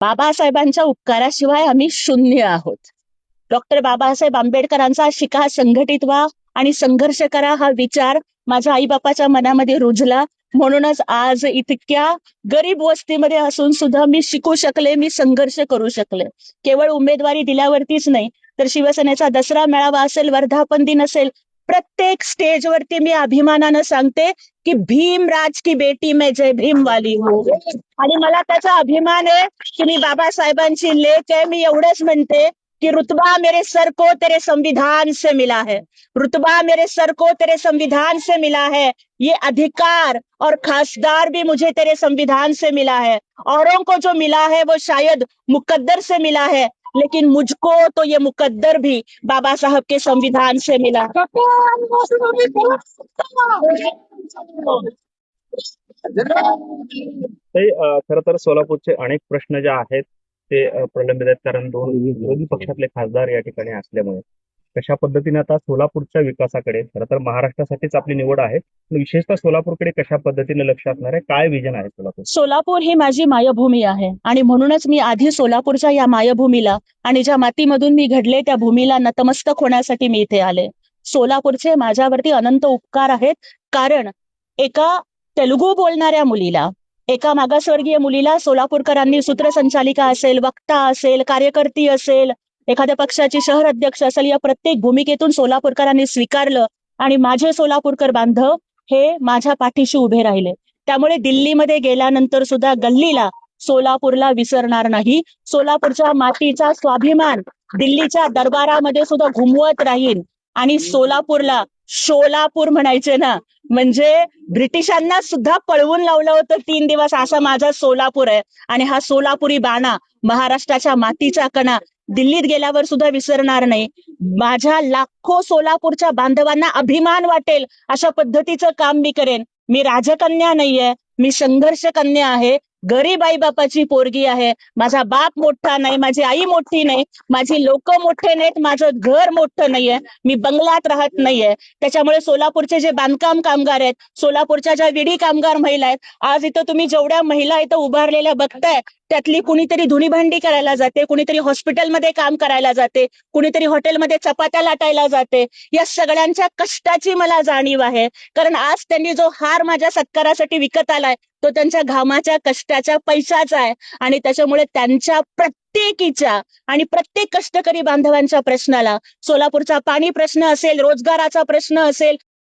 बाबासाहेबांच्या उपकाराशिवाय आम्ही शून्य आहोत. डॉक्टर बाबासाहेब आंबेडकरांचा शिका, संघटित व्हा आणि संघर्ष करा हा विचार माझ्या आईबापाच्या मनामध्ये रुजला. म्हणूनच आज इतक्या गरीब वस्तीमध्ये असून सुद्धा मी शिकू शकले, मी संघर्ष करू शकले. केवळ उमेदवारी दिल्यावरतीच नाही, तर शिवसेनेचा दसरा मेळावा असेल, वर्धापन दिन असेल, प्रत्येक स्टेजवरती मी अभिमानानं सांगते की भीमराज की बेटी मैं जय भीम वाली हूँ. आणि मला त्याचा अभिमान आहे की मी बाबासाहेबांची लेक आहे. मी एवढंच म्हणते कि रुतबा मेरे सर को तेरे संविधान से मिला है, रुतबा मेरे सर को तेरे संविधान से मिला है, ये अधिकार और खासदार भी मुझे तेरे संविधान से मिला है. औरों को जो मिला है वो शायद मुकद्दर से मिला है, लेकिन मुझको तो ये मुकद्दर भी बाबा साहब के संविधान से मिला. खर तर सोलापूरचे अनेक प्रश्न जे आहेत ते प्रलंबित आहेत, कारण दोन विरोधी पक्षातले खासदार या ठिकाणी असल्यामुळे कशा पद्धतीने आता सोलापूरच्या विकासाकडे, खरं तर महाराष्ट्रासाठीच आपली निवड आहे, विशेषतः सोलापूरकडे कशा पद्धतीने लक्ष असणार आहे, काय विजन आहे सोलापूर? सोलापूर ही माझी मायभूमी आहे आणि म्हणूनच मी आधी सोलापूरच्या या मायभूमीला आणि ज्या मातीमधून मी घडले त्या भूमीला नतमस्तक होण्यासाठी मी इथे आले. सोलापूरचे माझ्यावरती अनंत उपकार आहेत, कारण एका तेलुगू बोलणाऱ्या मुलीला, एका मागासवर्गीय मुलीला सोलापूरकरांनी सूत्रसंचालिका असेल, वक्ता असेल, कार्यकर्ती असेल, एखाद्या पक्षाची शहर अध्यक्ष असेल, या प्रत्येक भूमिकेतून सोलापूरकरांनी स्वीकारलं आणि माझे सोलापूरकर बांधव हे माझ्या पाठीशी उभे राहिले. त्यामुळे दिल्लीमध्ये गेल्यानंतर सुद्धा गल्लीला सोलापूरला विसरणार नाही. सोलापूरच्या मातीचा स्वाभिमान दिल्लीच्या दरबारामध्ये सुद्धा घुमवत राहील आणि सोलापूरला शोलापूर म्हणायचे ना, म्हणजे ब्रिटिशांना सुद्धा पळवून लावलं होतं 3 दिवस, असा माझा सोलापूर आहे. आणि हा सोलापुरी बाणा, महाराष्ट्राच्या मातीचा कणा दिल्लीत गेल्यावर सुद्धा विसरणार नाही. माझ्या लाखो सोलापूरच्या बांधवांना अभिमान वाटेल अशा पद्धतीचं काम मी करेन. मी राजकन्या नाहीये, मी संघर्ष कन्या आहे, गरीब आई बापाची पोरगी आहे. माझा बाप मोठा नाही, माझी आई मोठी नाही, माझी लोक मोठे नाहीत, माझं घर मोठं नाहीये, मी बंगल्यात राहत नाहीये. त्याच्यामुळे सोलापूरचे जे बांधकाम कामगार आहेत, सोलापूरच्या ज्या विडी कामगार महिला आहेत, आज इथं तुम्ही जेवढ्या महिला इथं उभारलेल्या बघताय, त्यातली कुणीतरी धुणी भांडी करायला जाते, कुणीतरी हॉस्पिटलमध्ये काम करायला जाते, कुणीतरी हॉटेलमध्ये चपात्या लाटायला जाते. या सगळ्यांच्या कष्टाची मला जाणीव आहे, कारण आज त्यांनी जो हार माझ्या सत्कारासाठी विकत आलाय तो त्यांच्या घामाच्या कष्टाच्या पैशाचा आहे. आणि त्याच्यामुळे त्यांच्या प्रत्येकीच्या आणि प्रत्येक कष्टकरी बांधवांच्या प्रश्नाला, सोलापूरचा पाणी प्रश्न असेल, रोजगाराचा प्रश्न असेल,